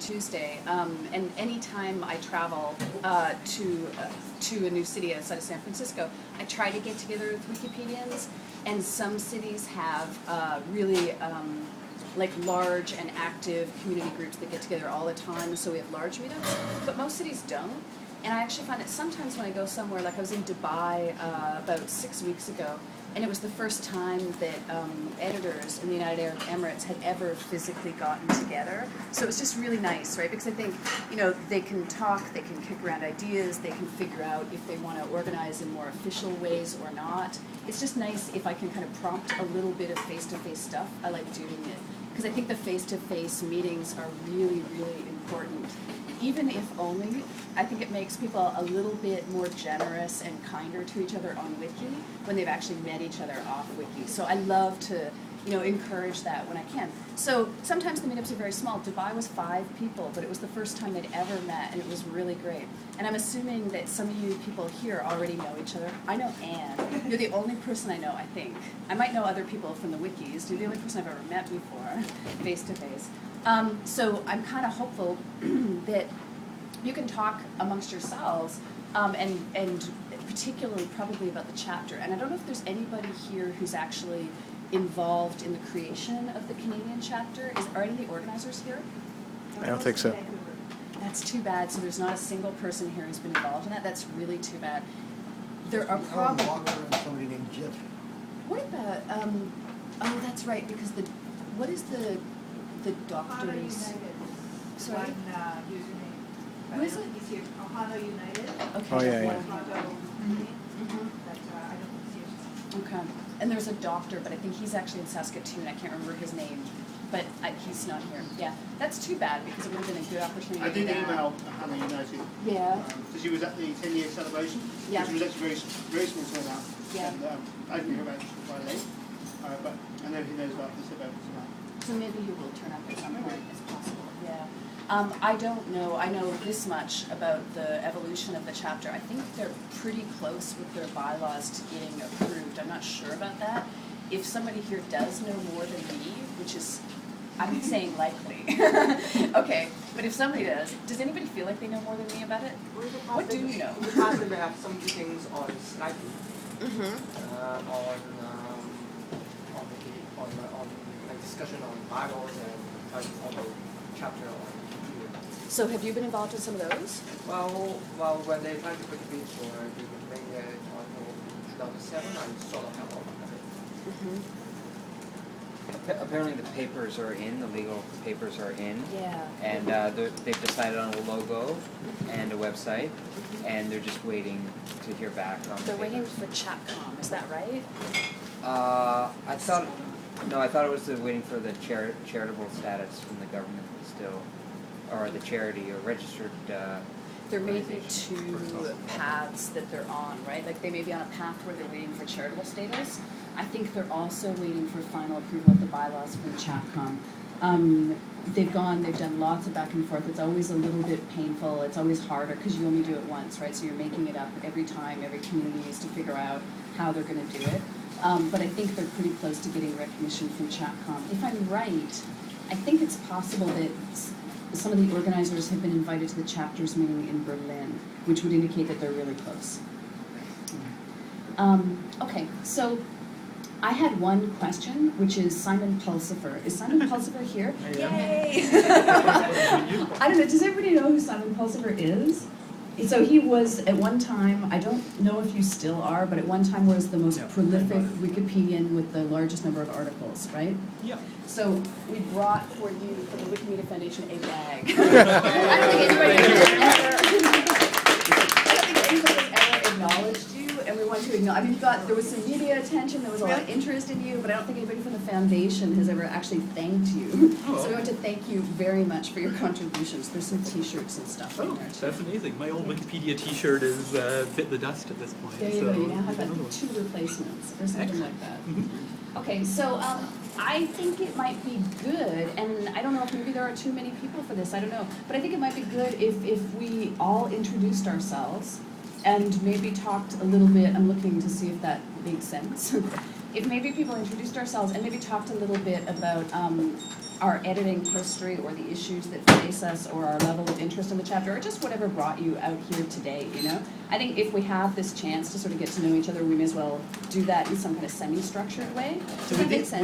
Tuesday, and anytime I travel to a new city outside of San Francisco, I try to get together with Wikipedians, and some cities have really like large and active community groups that get together all the time, so we have large meetups, but most cities don't. And I actually find that sometimes when I go somewhere, like I was in Dubai about 6 weeks ago, and it was the first time that editors in the United Arab Emirates had ever physically gotten together. So it was just really nice, right? Because I think, you know, they can talk, they can kick around ideas, they can figure out if they want to organize in more official ways or not. It's just nice if I can kind of prompt a little bit of face-to-face stuff. I like doing it. Because I think the face-to-face meetings are really, really important. Even if only, I think it makes people a little bit more generous and kinder to each other on Wiki when they've actually met each other off Wiki. So I love to, you know, encourage that when I can. So sometimes the meetups are very small. Dubai was 5 people, but it was the first time they'd ever met, and it was really great. And I'm assuming that some of you people here already know each other. I know Anne. You're the only person I know, I think. I might know other people from the wikis. You're the only person I've ever met before, face to face. So I'm kind of hopeful that you can talk amongst yourselves, and particularly probably about the chapter. And I don't know if there's anybody here who's actually involved in the creation of the Canadian chapter. Are any of the organizers here? I don't think so. That's too bad. So there's not a single person here who's been involved in that. That's really too bad. There are probably somebody named Jip. What about? Oh, that's right. Because what is the doctors? Sorry. Username. Who is it? He's here. Ohana United. Okay. Oh, yeah, yeah. Toronto. Mm-hmm. But I don't think he's here. Okay. And there's a doctor, but I think he's actually in Saskatoon. I can't remember his name, but he's not here. Yeah, that's too bad because it would have been a good opportunity. I did email Ohana United. Yeah. So she was at the 10-year celebration. Yeah. Which was actually very small turnout. Yeah. And I didn't hear about it quite late. But I know he knows about this event as well. So maybe he will turn up at some point as possible. Yeah. I don't know. I know this much about the evolution of the chapter. I think they're pretty close with their bylaws to getting approved. I'm not sure about that. If somebody here does know more than me, which is, I'm saying likely. Okay, but if somebody does anybody feel like they know more than me about it? What do you know? In the past, we have some meetings on Skype, on like discussion on bylaws and on the chapter on Wikipedia. So have you been involved in some of those? Well, when they tried to put the beach or the Wikimedia on 2007, I sort of helped on it. Apparently the papers are in, the legal papers are in. Yeah. And they've decided on a logo and a website, and they're just waiting to hear back on They're the waiting papers. for Chatcom, is that right? I thought it was waiting for the charitable status from the government still, or the charity or registered. There may be 2 paths that they're on, right? Like they may be on a path where they're waiting for charitable status. I think they're also waiting for final approval of the bylaws from Chatcom. They've done lots of back and forth. It's always a little bit painful. It's always harder because you only do it once, right? So you're making it up every time. Every community needs to figure out how they're going to do it. But I think they're pretty close to getting recognition from Chatcom. If I'm right, I think it's possible that some of the organizers have been invited to the chapter's meeting in Berlin, which would indicate that they're really close. Okay, so I had one question, which is Simon Pulsifer. Is Simon Pulsifer here? Yay! I don't know, does everybody know who Simon Pulsifer is? So he was, at one time, I don't know if you still are, but at one time was the most prolific Wikipedian with the largest number of articles, right? Yeah. So we brought for you, for the Wikimedia Foundation, a bag. I don't think anybody has ever acknowledged you, and we want to acknowledge, I mean, there was some media attention, there was a lot of interest in you, but I don't think anybody from the foundation has ever actually thanked you. So we want to thank you very much for your contributions. There's some t-shirts and stuff in there too. That's amazing. My old Wikipedia t-shirt is bit the dust at this point. There you go, you now have like 2 replacements, or something like that. Okay, so I think it might be good, and I don't know if maybe there are too many people for this, I don't know, but I think it might be good if we all introduced ourselves and maybe talked a little bit, I'm looking to see if that makes sense. If maybe people introduced ourselves and maybe talked a little bit about our editing history or the issues that face us or our level of interest in the chapter or just whatever brought you out here today, you know? I think if we have this chance to sort of get to know each other, we may as well do that in some kind of semi-structured way. Does that make sense?